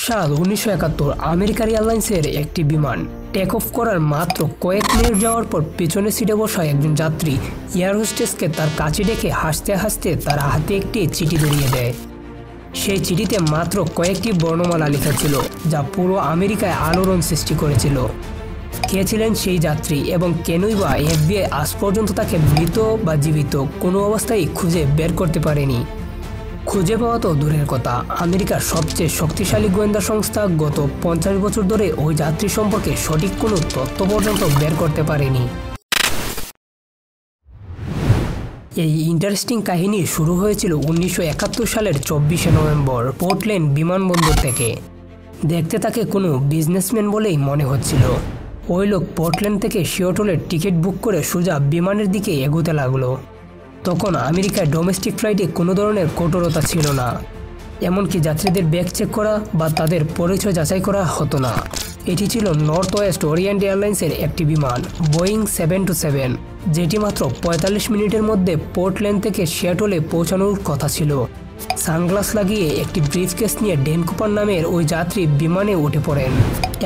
সাল 1971 আমেরিকার এয়ারলাইন্সের একটি বিমান টেক অফ করার মাত্র কয়েক মিনিট যাওয়ার পর পেছনের সিটে বসা একজন যাত্রী এয়ার হোস্টেসকে তার কাছে ডেকে হাসতে হাসতে তার হাতে একটি চিঠি ধরিয়ে দেয়। সেই চিঠিতে মাত্র কয়েকটি বর্ণমালা লেখা ছিল, যা পুরো আমেরিকায় আলোড়ন সৃষ্টি করেছিল। কে ছিলেন সেই যাত্রী এবং কেনই বা এফবিআই আজ পর্যন্ত তাকে মৃত বা জীবিত কোনো অবস্থায় খুঁজে বের করতে পারেনি। খুঁজে পাওয়া তো দূরের কথা, আমেরিকার সবচেয়ে শক্তিশালী গোয়েন্দা সংস্থা গত 50 বছর ধরে ওই যাত্রী সম্পর্কে সঠিক কোনো তথ্য পর্যন্ত বের করতে পারেনি। এই ইন্টারেস্টিং কাহিনী শুরু হয়েছিল 1971 সালের 24শে নভেম্বর পোর্টল্যান্ড বিমানবন্দর থেকে। দেখতে তাকে কোনো বিজনেসম্যান বলেই মনে হচ্ছিল। ওই লোক পোর্টল্যান্ড থেকে সিয়াটলের টিকিট বুক করে সোজা বিমানের দিকে এগোতে লাগলো। তখন আমেরিকায় ডোমেস্টিক ফ্লাইটে কোনো ধরনের কঠোরতা ছিল না, এমনকি যাত্রীদের ব্যাগ চেক করা বা তাদের পরিচয় যাচাই করা হতো না। এটি ছিল নর্থ ওয়েস্ট ওরিয়েন্ট এয়ারলাইন্সের একটি বিমান বোয়িং 727, যেটি মাত্র 45 মিনিটের মধ্যে পোর্টল্যান্ড থেকে সিয়াটলে পৌঁছানোর কথা ছিল। সানগ্লাস লাগিয়ে একটি ব্রিফকেস নিয়ে ড্যান কুপার নামের ওই যাত্রী বিমানে উঠে পড়েন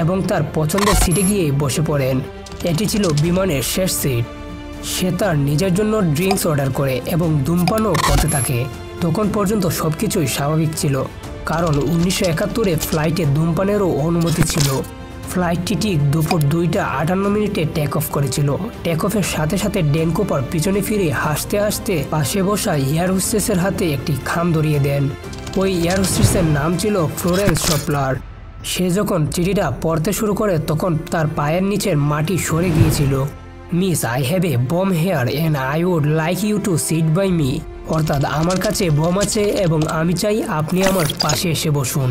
এবং তার পছন্দের সিটে গিয়ে বসে পড়েন। এটি ছিল বিমানের শেষ সিট। সে তার নিজের জন্য ড্রিঙ্কস অর্ডার করে এবং ধূমপানও করতে থাকে। তখন পর্যন্ত সবকিছুই স্বাভাবিক ছিল, কারণ 1971-এ ফ্লাইটে ধূমপানেরও অনুমতি ছিল। ফ্লাইটটি ঠিক দুপুর 2:58 টেক অফ করেছিল। টেক অফের সাথে সাথে ড্যান কুপার পিছনে ফিরে হাসতে হাসতে পাশে বসা এয়ার হোস্টেসের হাতে একটি খাম ধরিয়ে দেন। ওই এয়ার হোস্টেসের নাম ছিল ফ্লোরেন্স শপলার। সে যখন চিঠিটা পড়তে শুরু করে তখন তার পায়ের নিচের মাটি সরে গিয়েছিল। Miss, I have a bomb here and I would like you to sit by me. অর্থাৎ আমার কাছে বম আছে এবং আমি চাই আপনি আমার পাশে এসে বসুন।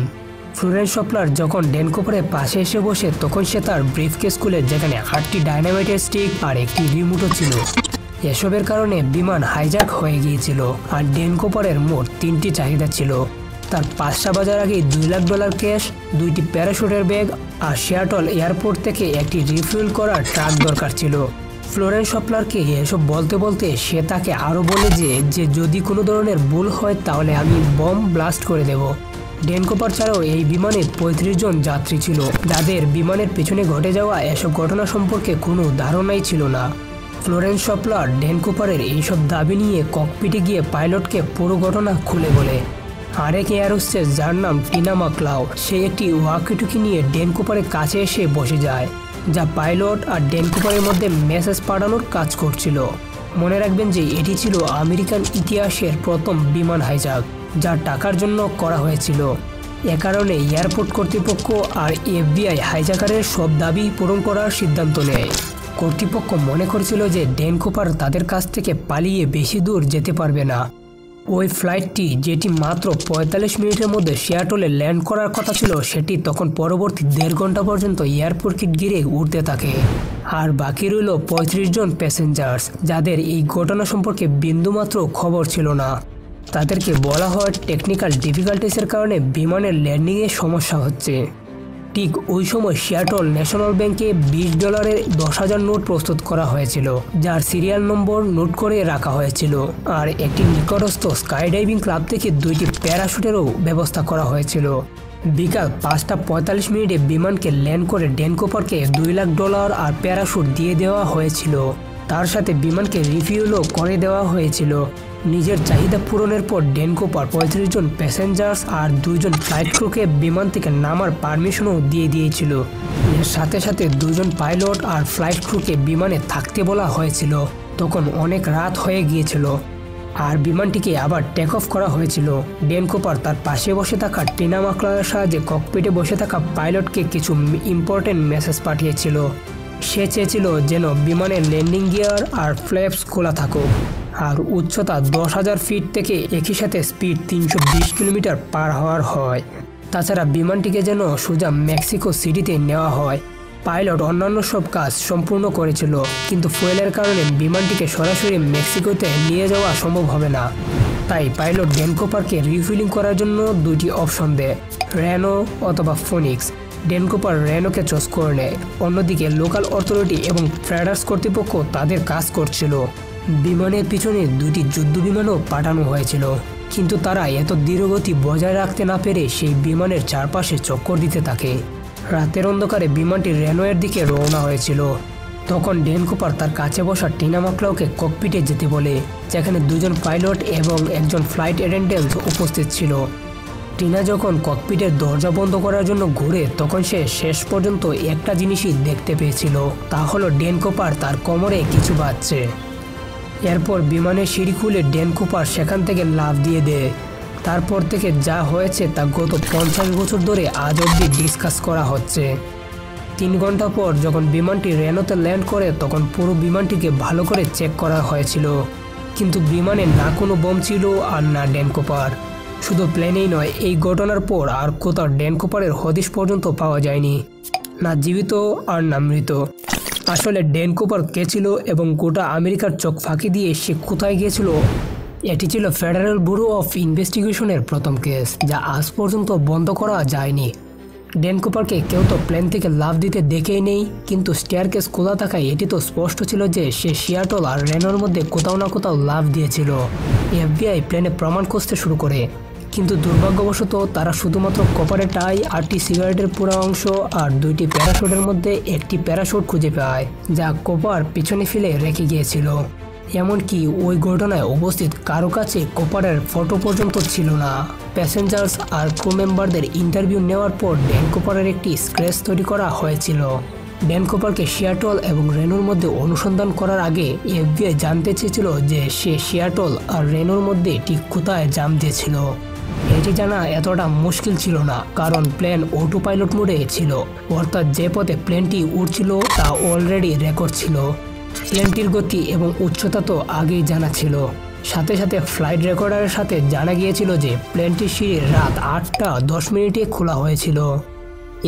ফ্লোরেন্স শপলার যখন ড্যান কুপারের পাশে এসে বসে তখন সে তার ব্রিফকেস খুলে, যেখানে 8টি ডায়নামাইটের স্টিক আর একটি রিমোটও ছিল। এসবের কারণে বিমান হাইজ্যাক হয়ে গিয়েছিল আর ড্যান কুপারের মোট 3টি চাহিদা ছিল। তার 5টা বাজার আগে $2 লাখ ক্যাশ, 2টি প্যারাশুটের ব্যাগ আর সিয়াটল এয়ারপোর্ট থেকে একটি রিফিল করার ট্রাক দরকার ছিল। ফ্লোরেন্স শপলারকে এসব বলতে বলতে সে তাকে আরও বলে যে যদি কোনো ধরনের ভুল হয় তাহলে আমি বম ব্লাস্ট করে দেব। ড্যান কুপার ছাড়াও এই বিমানে 35 জন যাত্রী ছিল, যাদের বিমানের পেছনে ঘটে যাওয়া এসব ঘটনা সম্পর্কে কোনো ধারণাই ছিল না। ফ্লোরেন্স শপলার ড্যান কুপারের এইসব দাবি নিয়ে ককপিটে গিয়ে পাইলটকে পুরো ঘটনা খুলে বলে। আরেক এয়ার হোস্টেস, যার নাম টিনা মাকলাউ, সে একটি ওয়াকিটকি নিয়ে ড্যান কুপারের কাছে এসে বসে যায়, যা পাইলট আর ড্যান কুপারের মধ্যে মেসেজ পাঠানোর কাজ করছিল। মনে রাখবেন যে এটি ছিল আমেরিকান ইতিহাসের প্রথম বিমান হাইজ্যাক, যা টাকার জন্য করা হয়েছিল। এ কারণে এয়ারপোর্ট কর্তৃপক্ষ আর এফবিআই হাইজ্যাকারের সব দাবি পূরণ করার সিদ্ধান্ত নেয়। কর্তৃপক্ষ মনে করেছিল যে ড্যান কুপার তাদের কাছ থেকে পালিয়ে বেশি দূর যেতে পারবে না। ওই ফ্লাইটটি, যেটি মাত্র 45 মিনিটের মধ্যে সিয়াটলে ল্যান্ড করার কথা ছিল, সেটি তখন পরবর্তী 1.5 ঘন্টা পর্যন্ত এয়ারপোর্টকে ঘিরে উড়তে থাকে। আর বাকি রইল 35 জন প্যাসেঞ্জার্স, যাদের এই ঘটনা সম্পর্কে বিন্দুমাত্র খবর ছিল না। তাদেরকে বলা হয় টেকনিক্যাল ডিফিকাল্টিসের কারণে বিমানের ল্যান্ডিংয়ে সমস্যা হচ্ছে। ঠিক ওই সময় সিয়াটল ন্যাশনাল ব্যাংকে $20 10,000 নোট প্রস্তুত করা হয়েছিল, যার সিরিয়াল নম্বর নোট করে রাখা হয়েছিল। আর একটি নিকটস্থ স্কাইডাইভিং ক্লাব থেকে 2টি প্যারাশুটেরও ব্যবস্থা করা হয়েছিল। বিকাল 5:45 বিমানকে ল্যান্ড করে ড্যান কুপারকে $2 লাখ আর প্যারাশুট দিয়ে দেওয়া হয়েছিল। তার সাথে বিমানকে রিফিউলও করে দেওয়া হয়েছিল। নিজের চাহিদা পূরণের পর ড্যান কুপার 35 জন প্যাসেঞ্জার্স আর 2 জন ফ্লাইট ক্রুকে বিমান থেকে নামার পারমিশনও দিয়ে দিয়েছিল। এর সাথে সাথে 2 জন পাইলট আর ফ্লাইট ক্রুকে বিমানে থাকতে বলা হয়েছিল। তখন অনেক রাত হয়ে গিয়েছিল আর বিমানটিকে আবার টেক অফ করা হয়েছিল। ড্যান কুপার তার পাশে বসে থাকা টিনা মাকলাউয়ের সাহায্যে ককপিটে বসে থাকা পাইলটকে কিছু ইম্পর্টেন্ট মেসেজ পাঠিয়েছিল। সে চেয়েছিল যেন বিমানের ল্যান্ডিং গিয়ার আর ফ্ল্যাপস খোলা থাকুক আর উচ্চতা 10,000 ফিট থেকে একই সাথে স্পিড 320 কিলোমিটার পার হওয়ার হয়। তাছাড়া বিমানটিকে যেন সোজা মেক্সিকো সিটিতে নেওয়া হয়। পাইলট অন্যান্য সব কাজ সম্পূর্ণ করেছিল, কিন্তু ফুয়েলের কারণে বিমানটিকে সরাসরি মেক্সিকোতে নিয়ে যাওয়া সম্ভব হবে না। তাই পাইলট ড্যান কুপারকে রিফিলিং করার জন্য 2টি অপশন দেয়, রেনো অথবা ফোনিক্স। ড্যান কুপার রেনোকে চয়েস করে নেয়। অন্যদিকে লোকাল অথরিটি এবং ফ্রেডার্স কর্তৃপক্ষ তাদের কাজ করছিল। বিমানের পিছনে 2টি যুদ্ধ বিমানও পাঠানো হয়েছিল। কিন্তু তারা এত ধীরগতি বজায় রাখতে না পেরে সেই বিমানের চারপাশে চক্কর দিতে থাকে। রাতের অন্ধকারে বিমানটি রেনোয়ের দিকে রওনা হয়েছিল। তখন ড্যান কুপার তার কাছে বসা টিনা ম্যাকলাউকে ককপিটে যেতে বলে, যেখানে দুজন পাইলট এবং একজন ফ্লাইট অ্যাটেন্ডেন্ট উপস্থিত ছিল। টিনা যখন ককপিটের দরজা বন্ধ করার জন্য ঘুরে, তখন সে শেষ পর্যন্ত একটা জিনিসই দেখতে পেয়েছিল, তা হলো ড্যান কুপার তার কোমরে কিছু বাজছে। এরপর বিমানের সিঁড়ি খুলে ড্যান কুপার সেখান থেকে লাফ দিয়ে দেয়। তারপর থেকে যা হয়েছে তা গত 50 বছর ধরে আজ অবধি ডিসকাস করা হচ্ছে। 3 ঘন্টা পর যখন বিমানটি রেনোতে ল্যান্ড করে, তখন পুরো বিমানটিকে ভালো করে চেক করা হয়েছিল, কিন্তু বিমানে না কোনো বোম ছিল আর না ড্যান কুপার। শুধু প্লেনেই নয়, এই ঘটনার পর আর কোথাও ড্যান কুপারের হদিশ পর্যন্ত পাওয়া যায়নি, না জীবিত আর না মৃত। আসলে ড্যান কুপার কে ছিল এবং গোটা আমেরিকার চোখ ফাঁকি দিয়ে সে কোথায় গিয়েছিল, এটি ছিল ফেডারেল ব্যুরো অফ ইনভেস্টিগেশনের প্রথম কেস, যা আজ পর্যন্ত বন্ধ করা যায়নি। ড্যান কুপারকে কেউ তো প্লেন থেকে লাফ দিতে দেখেই নেই, কিন্তু স্টেয়ারকেস খোলা থাকায় এটি তো স্পষ্ট ছিল যে সে সিয়াটল আর রেনোর মধ্যে কোথাও না কোথাও লাফ দিয়েছিল। এফবিআই প্লেনে প্রমাণ খুঁজতে শুরু করে, কিন্তু দুর্ভাগ্যবশত তারা শুধুমাত্র কপারের টাই, 8টি সিগারেটের পুরো অংশ আর 2টি প্যারাশুটের মধ্যে একটি প্যারাশুট খুঁজে পায়, যা কোপার পিছনে ফেলে রেখে গিয়েছিল। এমনকি ওই ঘটনায় উপস্থিত কারো কাছে কোপারের ফটো পর্যন্ত ছিল না। প্যাসেঞ্জার্স আর ক্রু মেম্বারদের ইন্টারভিউ নেওয়ার পর ড্যান কুপারের একটি স্ক্র্যাচ তৈরি করা হয়েছিল। ড্যান কুপারকে সিয়াটল এবং রেনোর মধ্যে অনুসন্ধান করার আগে এফবিআই জানতে চেয়েছিল যে সে সিয়াটল আর রেনোর মধ্যে ঠিক কোথায় জাম দিয়েছিল। এটি জানা এতটা মুশকিল ছিল না, কারণ প্লেন অটো পাইলট মোডে ছিল, অর্থাৎ যে পথে প্লেনটি উড়ছিল তা অলরেডি রেকর্ড ছিল। প্লেনটির গতি এবং উচ্চতা তো আগেই জানা ছিল, সাথে সাথে ফ্লাইট রেকর্ডারের সাথে জানা গিয়েছিল যে প্লেনটির সিঁড়ি রাত 8:10 খোলা হয়েছিল।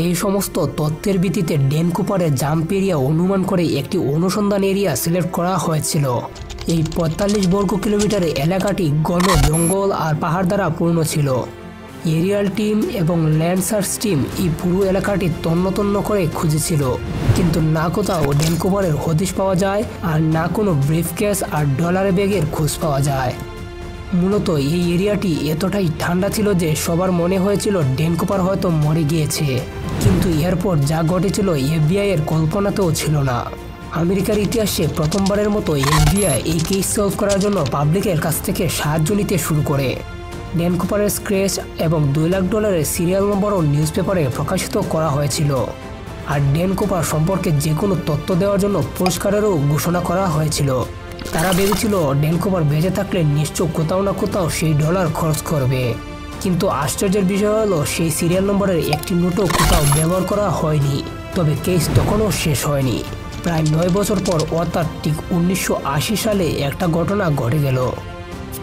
এই সমস্ত তথ্যের ভিত্তিতে ড্যান কুপারের জাম্প এরিয়া অনুমান করে একটি অনুসন্ধান এরিয়া সিলেক্ট করা হয়েছিল। এই 45 বর্গ কিলোমিটারের এলাকাটি ঘন জঙ্গল আর পাহাড় দ্বারা পূর্ণ ছিল। এরিয়াল টিম এবং ল্যান্ড সার্চ টিম এই পুরো এলাকাটি তন্ন তন্ন করে খুঁজেছিল, কিন্তু না কোথাও ড্যান কুপারের হদিশ পাওয়া যায় আর না কোনো ব্রিফকেস আর ডলারের ব্যাগের খোঁজ পাওয়া যায়। মূলত এই এরিয়াটি এতটাই ঠান্ডা ছিল যে সবার মনে হয়েছিল ড্যান কুপার হয়তো মরে গিয়েছে, কিন্তু এরপর যা ঘটেছিল এফবিআই এর কল্পনাতেও ছিল না। আমেরিকার ইতিহাসে প্রথমবারের মতো এফবিআই এই কেস সলভ করার জন্য পাবলিকের কাছ থেকে সাহায্য নিতে শুরু করে। ড্যান কুপারের স্ক্র্যাচ এবং $2 লাখ সিরিয়াল নম্বরও নিউজ পেপারে প্রকাশিত করা হয়েছিল, আর ড্যান কুপার সম্পর্কে যে কোনো তথ্য দেওয়ার জন্য পুরস্কারেরও ঘোষণা করা হয়েছিল। তারা ভেবেছিল ড্যান কুপার বেঁচে থাকলে নিশ্চয় কোথাও না কোথাও সেই ডলার খরচ করবে, কিন্তু আশ্চর্যের বিষয় হলো সেই সিরিয়াল নম্বরের একটি নোটও কোথাও ব্যবহার করা হয়নি। তবে কেস তখনও শেষ হয়নি। প্রায় 9 বছর পর, অর্থাৎ ঠিক 1980 সালে একটা ঘটনা ঘটে গেল।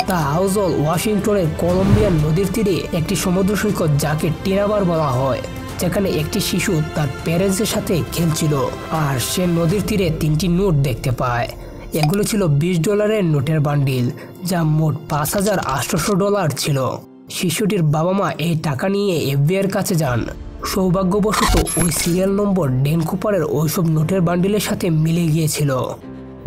তা হাউজল ওয়াশিংটনের কলম্বিয়ান নদীর তীরে একটি সমুদ্র সৈকত, যাকে টিনাবার বলা হয়, যেখানে একটি শিশু তার প্যারেন্টসের সাথে খেলছিল আর সে নদীর তীরে 3টি নোট দেখতে পায়। এগুলো ছিল $20 নোটের বান্ডিল, যা মোট $5,800 ছিল। শিশুটির বাবা মা এই টাকা নিয়ে এফবিআইয়ের কাছে যান। সৌভাগ্যবশত ওই সিরিয়াল নম্বর ড্যান কুপারের ওইসব নোটের বান্ডিলের সাথে মিলে গিয়েছিল।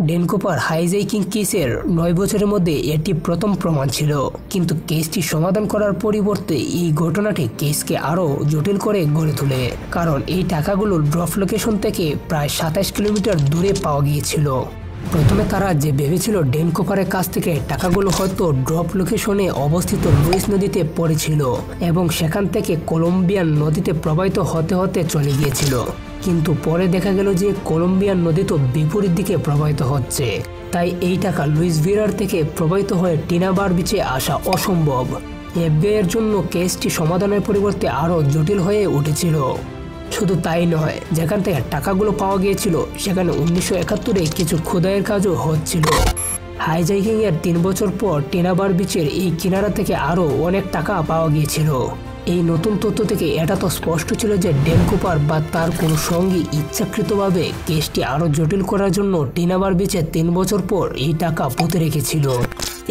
ড্যান কুপার হাইজ্যাকিং কেসের 9 বছরের মধ্যে এটি প্রথম প্রমাণ ছিল, কিন্তু কেসটি সমাধান করার পরিবর্তে এই ঘটনাটি কেসকে আরও জটিল করে গড়ে তোলে, কারণ এই টাকাগুলো ড্রপ লোকেশন থেকে প্রায় 27 কিলোমিটার দূরে পাওয়া গিয়েছিল। প্রথমে তারা যে ভেবেছিল ড্যান কুপারের কাছ থেকে টাকাগুলো হয়তো ড্রপ লোকেশনে অবস্থিত লুইস নদীতে পড়েছিল এবং সেখান থেকে কলম্বিয়ান নদীতে প্রবাহিত হতে হতে চলে গিয়েছিল, কিন্তু পরে দেখা গেল যে কলম্বিয়ান নদী তো বিপরীত দিকে প্রবাহিত হচ্ছে, তাই এই টাকা লুইসভিলার থেকে প্রবাহিত হয়ে টিনাবার বিচে আসা অসম্ভব। এফবিআইয়ের জন্য কেসটি সমাধানের পরিবর্তে আরও জটিল হয়ে উঠেছিল। শুধু তাই নয়, যেখান থেকে টাকাগুলো পাওয়া গিয়েছিল সেখানে 1971-এ কিছু খোদাইয়ের কাজও হচ্ছিল। হাইজ্যাকিং এর 3 বছর পর টিনাবার বিচের এই কিনারা থেকে আরও অনেক টাকা পাওয়া গিয়েছিল। এই নতুন তথ্য থেকে এটা তো স্পষ্ট ছিল যে ড্যান কুপার বা তার কোনো সঙ্গী ইচ্ছাকৃতভাবে কেসটি আরও জটিল করার জন্য টিনাবার বিচে 3 বছর পর এই টাকা পুঁতে রেখেছিল।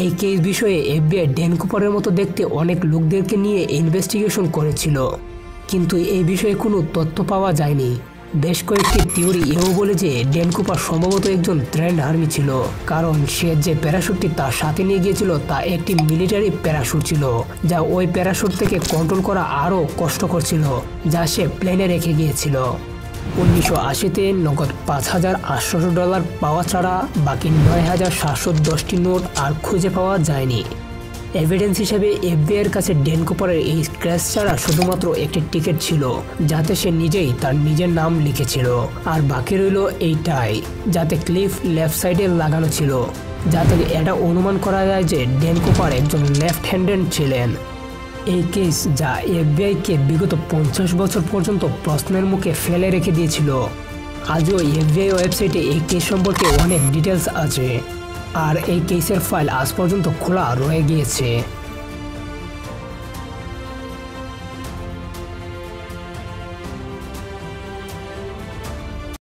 এই কেস বিষয়ে এফবিআই ড্যান কুপারের মতো দেখতে অনেক লোকদেরকে নিয়ে ইনভেস্টিগেশন করেছিল, কিন্তু এই বিষয়ে কোনো তথ্য পাওয়া যায়নি। বেশ কয়েকটি থিওরি এও বলে যে ড্যান কুপার সম্ভবত একজন ট্রেন্ড আর্মি ছিল, কারণ সে যে প্যারাশুটটি তার সাথে নিয়ে গিয়েছিল তা একটি মিলিটারি প্যারাশুট ছিল, যা ওই প্যারাশুট থেকে কন্ট্রোল করা আরও কষ্টকর ছিল, যা সে প্লেনে রেখে গিয়েছিল। 1980-তে নগদ $5,800 পাওয়া ছাড়া বাকি 9,710টি নোট আর খুঁজে পাওয়া যায়নি। এভিডেন্স হিসেবে এফবিআইয়ের কাছে ড্যান কুপারের এই স্ক্র্যাচ ছাড়া শুধুমাত্র একটি টিকিট ছিল, যাতে সে নিজেই তার নিজের নাম লিখেছিল, আর বাকি রইল এইটাই, যাতে ক্লিফ লেফট সাইডে লাগানো ছিল, যাতে এটা অনুমান করা যায় যে ড্যান কুপার একজন লেফট হ্যান্ডেড ছিলেন। এই কেস যা এফবিআইকে বিগত 50 বছর পর্যন্ত প্রশ্নের মুখে ফেলে রেখে দিয়েছিল। আজও এফবিআই ওয়েবসাইটে এই কেস সম্পর্কে অনেক ডিটেলস আছে, আর এই কেসের ফাইল আজ পর্যন্ত খোলা রয়ে গিয়েছে।